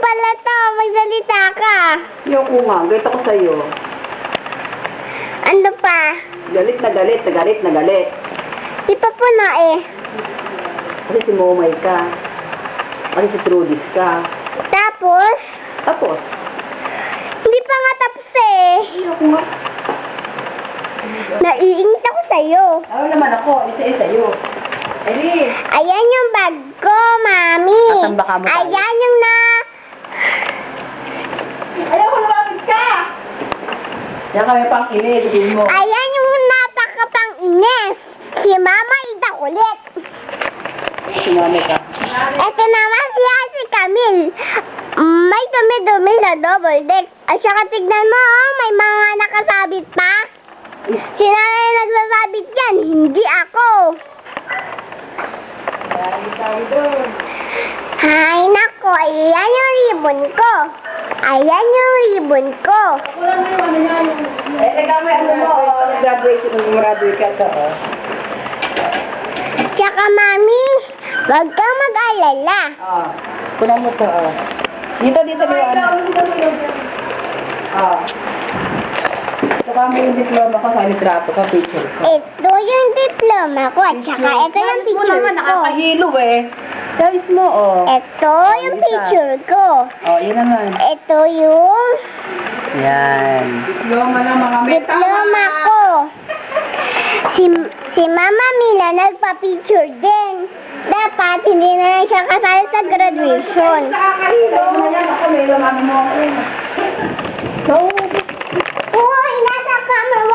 pala to. Magsalita ka. Ayoko nga. Galit ako sa'yo. Ano pa? Galit na galit. Galit na galit. Di pa po na eh. Kasi si Momay ka. Kasi si Trudis ka. Tapos, Tapos, hindi pa nga tapos eh. ayoko nga. Naiingit ako sa'yo. Ano naman ako? Isa-isa sa'yo. Eli! Ayan yung bag ko, Mami. At ang baka mo tayo. Ayan yung na... Ayoko lumapit ka! Yan kami pang inis. Sabihin mo. Ayan yung napakapang ines. Si Mama Ida ulit. Sinamay ka. Ito naman si Camille. May dumi-dumi na double deck. At saka tignan mo, oh, may mga nakasabit pa. Si nanay nagsasabit yan, hindi ako. Ay, nako, ayan yung ribbon ko. Ayan yung ribbon ko. Eh, nagamay ano mo. Graduation, graduate ka to. Tsaka, Mami, wag kang mag-alala. Ah. Kunan mo to, ah. Dito, Liwanag. Ah. Saka mo yung diploma ko sa litrato ka, picture ko. Ito yung diploma ko, at saka ito yung Mo picture naman, ko. nakakahilo eh. Guys mo, oh. Ito yung isa. picture ko. Oh, yun naman. Ito yung Yan. Diploma na mga diploma ko. Si Mama Mila nagpa-picture din. Dapat hindi na lang siya kasali sa graduation. Nakakahilo mo yan. Ako, may laman mo ako. So, uy, nasa camera